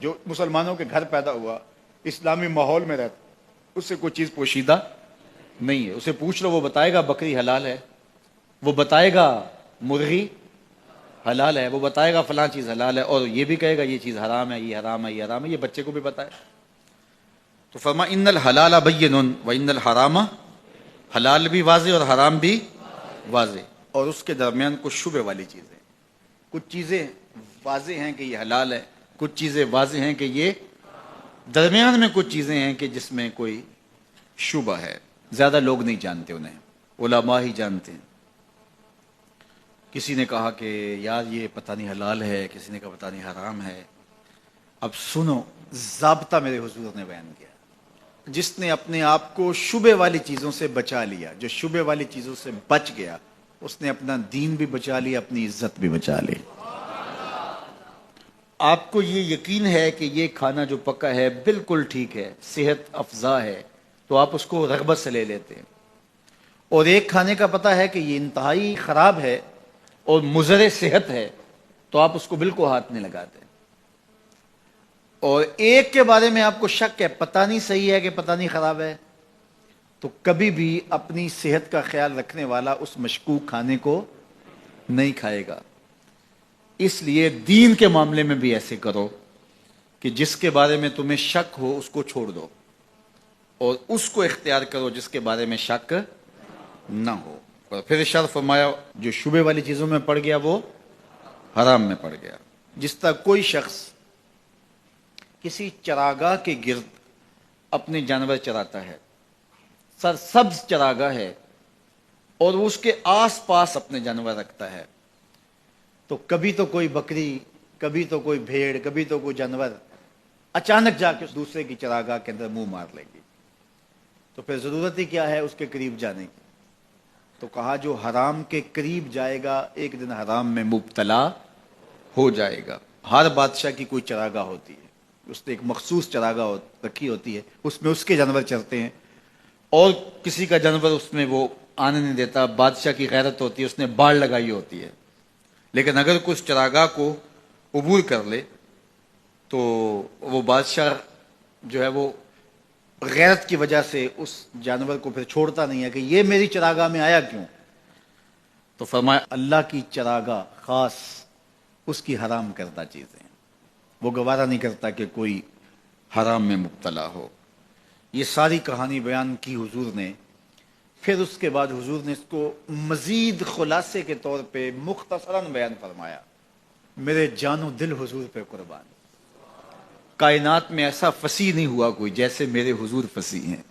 جو مسلمانوں کے گھر پیدا ہوا، اسلامی ماحول میں رہتا، اس سے کوئی چیز پوشیدہ نہیں ہے. اسے پوچھ لو، وہ بتائے گا بکری حلال ہے، وہ بتائے گا مرغی حلال ہے، وہ بتائے گا فلاں چیز حلال ہے، اور یہ بھی کہے گا یہ چیز حرام ہے، یہ حرام ہے، یہ حرام ہے. یہ بچے کو بھی پتا ہے. تو فرما ان الحلال بین و ان الحرام، حلال بھی واضح اور حرام بھی واضح، اور اس کے درمیان کچھ شبہ والی چیزیں. کچھ چیزیں واضح ہیں کہ یہ حلال ہے، کچھ چیزیں واضح ہیں کہ یہ، درمیان میں کچھ چیزیں ہیں کہ جس میں کوئی شبہ ہے. زیادہ لوگ نہیں جانتے، انہیں علماء ہی جانتے ہیں. کسی نے کہا کہ یار یہ پتہ نہیں حلال ہے، کسی نے کہا پتہ نہیں حرام ہے. اب سنو، ضابطہ میرے حضور نے بیان کیا. جس نے اپنے آپ کو شبہ والی چیزوں سے بچا لیا، جو شبہ والی چیزوں سے بچ گیا، اس نے اپنا دین بھی بچا لیا، اپنی عزت بھی بچا لی. آپ کو یہ یقین ہے کہ یہ کھانا جو پکا ہے بالکل ٹھیک ہے، صحت افزا ہے، تو آپ اس کو رغبت سے لے لیتے ہیں. اور ایک کھانے کا پتہ ہے کہ یہ انتہائی خراب ہے اور مضر صحت ہے، تو آپ اس کو بالکل ہاتھ نہیں لگاتے. اور ایک کے بارے میں آپ کو شک ہے، پتہ نہیں صحیح ہے کہ پتہ نہیں خراب ہے، تو کبھی بھی اپنی صحت کا خیال رکھنے والا اس مشکوک کھانے کو نہیں کھائے گا. اس لیے دین کے معاملے میں بھی ایسے کرو کہ جس کے بارے میں تمہیں شک ہو اس کو چھوڑ دو، اور اس کو اختیار کرو جس کے بارے میں شک نہ ہو. اور پھر ارشاد فرمایا جو شبہ والی چیزوں میں پڑ گیا وہ حرام میں پڑ گیا. جس طرح کوئی شخص کسی چراگاہ کے گرد اپنے جانور چراتا ہے، سرسبز چراگاہ ہے، اور وہ اس کے آس پاس اپنے جانور رکھتا ہے، تو کبھی تو کوئی بکری، کبھی تو کوئی بھیڑ، کبھی تو کوئی جانور اچانک جا کے دوسرے کی چراگاہ کے اندر منہ مار لے گی. تو پھر ضرورت ہی کیا ہے اس کے قریب جانے کی؟ تو کہا جو حرام کے قریب جائے گا ایک دن حرام میں مبتلا ہو جائے گا. ہر بادشاہ کی کوئی چراگاہ ہوتی ہے، اس نے ایک مخصوص چراگاہ رکھی ہوتی ہے، اس میں اس کے جانور چرتے ہیں، اور کسی کا جانور اس میں وہ آنے نہیں دیتا. بادشاہ کی غیرت ہوتی ہے، اس نے باڑ لگائی ہوتی ہے. لیکن اگر کچھ چراگاہ کو عبور کر لے تو وہ بادشاہ جو ہے وہ غیرت کی وجہ سے اس جانور کو پھر چھوڑتا نہیں ہے کہ یہ میری چراگاہ میں آیا کیوں. تو فرمایا اللہ کی چراگاہ خاص اس کی حرام کردہ چیزیں، وہ گوارا نہیں کرتا کہ کوئی حرام میں مبتلا ہو. یہ ساری کہانی بیان کی حضور نے. پھر اس کے بعد حضور نے اس کو مزید خلاصے کے طور پہ مختصراً بیان فرمایا. میرے جان و دل حضور پہ قربان. کائنات میں ایسا فصیح نہیں ہوا کوئی جیسے میرے حضور فصیح ہیں.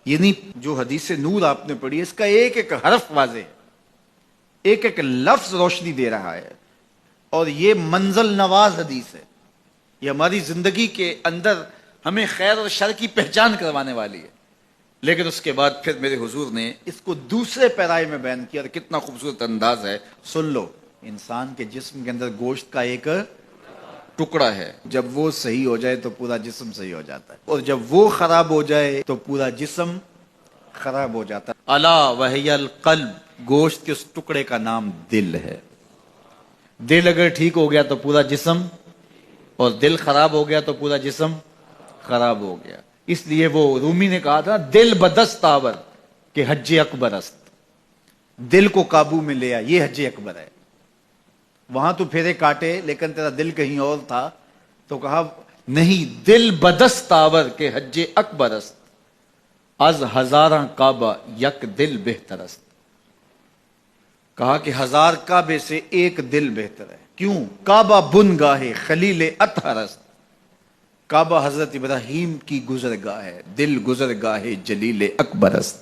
یعنی جو حدیث نور آپ نے پڑھی، اس کا ایک ایک حرف واضح ہے، ایک ایک لفظ روشنی دے رہا ہے، اور یہ منزل نواز حدیث ہے. یہ ہماری زندگی کے اندر ہمیں خیر اور شر کی پہچان کروانے والی ہے. لیکن اس کے بعد پھر میرے حضور نے اس کو دوسرے پیرائے میں بیان کیا. کتنا خوبصورت انداز ہے، سن لو. انسان کے جسم کے اندر گوشت کا ایک ٹکڑا ہے، جب وہ صحیح ہو جائے تو پورا جسم صحیح ہو جاتا ہے، اور جب وہ خراب ہو جائے تو پورا جسم خراب ہو جاتا ہے. الا وہی القلب، گوشت کے اس ٹکڑے کا نام دل ہے. دل اگر ٹھیک ہو گیا تو پورا جسم، اور دل خراب ہو گیا تو پورا جسم خراب ہو گیا. اس لیے وہ رومی نے کہا تھا دل بدست آور کہ حج اکبر است. دل کو قابو میں لیا، یہ حج اکبر ہے. وہاں تو پھیرے کاٹے لیکن تیرا دل کہیں اور تھا، تو کہا نہیں، دل بدست آور کہ حج اکبر است، از ہزاراں کعبہ یک دل بہتر است. کہا کہ 1000 کعبے سے ایک دل بہتر ہے. کیوں؟ کعبہ بن گاہے خلیل اطہر است. کعبہ حضرت ابراہیم کی گزرگاہ ہے، دل گزرگاہ جلیل اکبر است،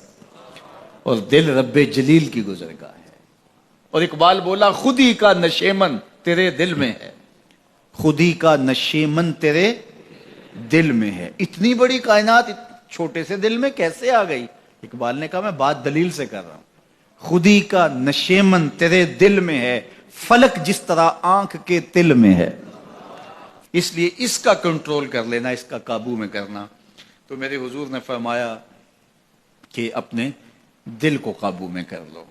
اور دل رب جلیل کی گزرگاہ ہے. اور اقبال بولا خود ہی کا نشیمن تیرے دل میں ہے، خود ہی کا نشیمن تیرے دل میں ہے. اتنی بڑی کائنات چھوٹے سے دل میں کیسے آ گئی؟ اقبال نے کہا میں بات دلیل سے کر رہا ہوں. خود ہی کا نشیمن تیرے دل میں ہے، فلک جس طرح آنکھ کے تل میں ہے. اس لیے اس کا کنٹرول کر لینا، اس کا قابو میں کرنا. تو میرے حضور نے فرمایا کہ اپنے دل کو قابو میں کر لو.